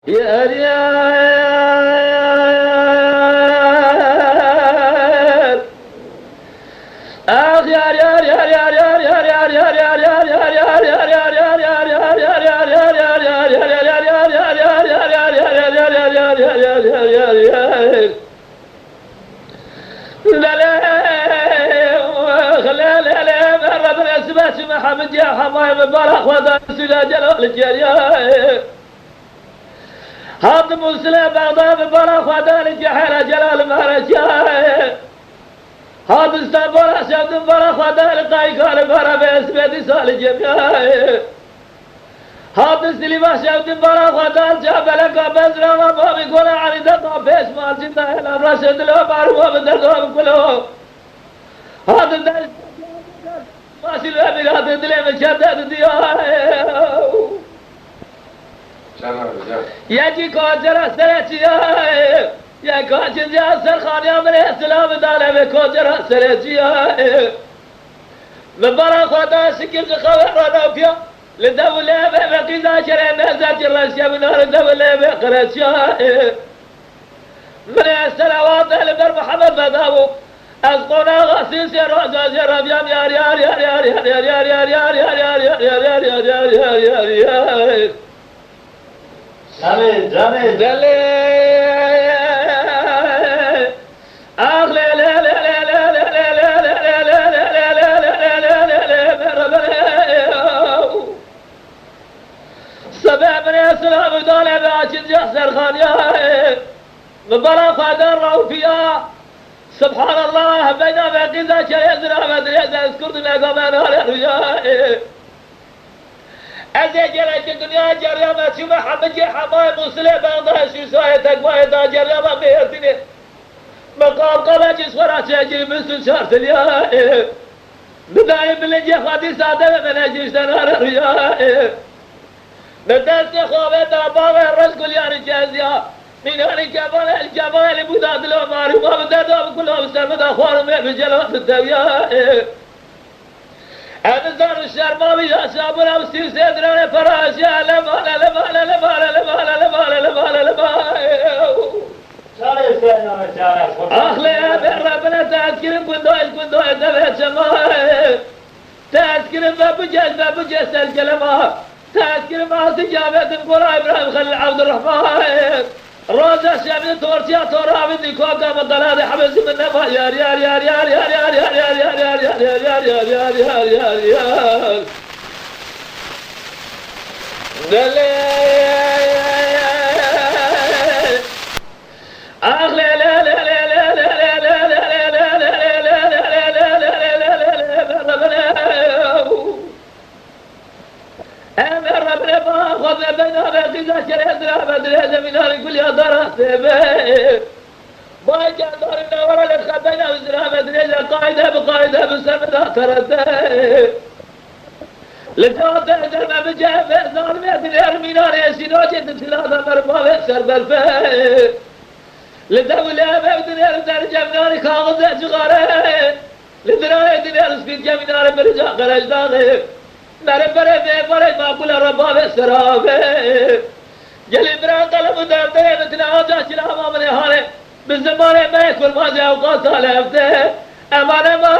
يا ريال اخ يا ريال يا ريال يا ريال يا ريال يا ريال يا ريال يا ريال يا ريال يا ريال محمد يا حماية مبارك وذا سلا جلالك يا ريال هذا مسلم بغداد مبارك وذلك يا حيل جلال مهرج يا هذا استنبول أشهد مبارك وذلك قال مهرب اسمه سال جميع هذا سليم أشهد مبارك وذلك جابلك بزرا وما بيقول عن دقا بيش مال جدا إلى رشد له معروف بدقا كله هذا الدرس ماشي الأمير هذا دليل مشدد ديار يجي كوجر سرتيا يا كوجر يا سرخان يا من السلام داله كوجر سرتيا مبارك خدا شكل خبر انا فيا للدولة بقينا شرنا زاجر الاشياء من الدولة بقرشيا من السلامات لبر محمد بداو أسقنا غسيس روزا جرب يا ريال يا ريال يا ريال يا ريال يا ريال يا ريال يا ريال يا ريال يا ريال جميل جميل دلي اخ لا لا لا لا لا لا لا لا لا لا لا لا لا سبع من السلام دولة باجد يحسر خان يا مبارك هذا فيها سبحان الله بين بقيزة شريزنا مدري إذا اذكرت لكم أنا يا أزي جريت الدنيا جريا ما شو محمد جي حماي مسلم بغضا شو سايتك وايدا جريا ما بيرتني مقام قبج سورة شجري من شارت اليا بداية من جي خادي سادة من أجيش تنار الريا ندست خوابي دابا الرزق الياني جازيا من هاني الجبال اللي بداد لو ماري ما بداد كلهم سلمد أخوانهم بجلوات الدويا أنا زار الشرمامي يا شابنا وستير سيدنا فراش يا لما لما لما لما لما لما أخلي يا ربنا تذكر كندوي دبيت شمال تذكر بابجاز الكلمة تذكر ما سجابة قرى إبراهيم خليل عبد الرحمن روزا شابين تورتيا تورا بدي كوكا مطلع حبس من نفا يا ريال يا ريال يا ريال يا ريال يا ريال يا ريال يا ريال يا ريال يا دلي أغلى لا لا لا لا لا لا لا لا لا ربنا ما أخذ بيننا بقيزة شريزنا بدريزة من هذا كل يضرها سيبه ما جاء دارنا ورا لخبينا وزرها بدريزة قاعدة بقاعدة بسمدها ترده لجوته درنا بجاه فيصال مئة الأرمينار يسينوشي تتلاذا مرمى فيسر بالفه لدولة بابدنير درجة مناري خاغزة جغاره لدراية دنير سبيت جمينار برجا قرش داغي نارم بري في بري ما كل ربا بسرافه جلي بران قلب دارته مثل آجا شلامة من حاله بالزمان ما يكون ما زي أوقات سالفته أمانة ما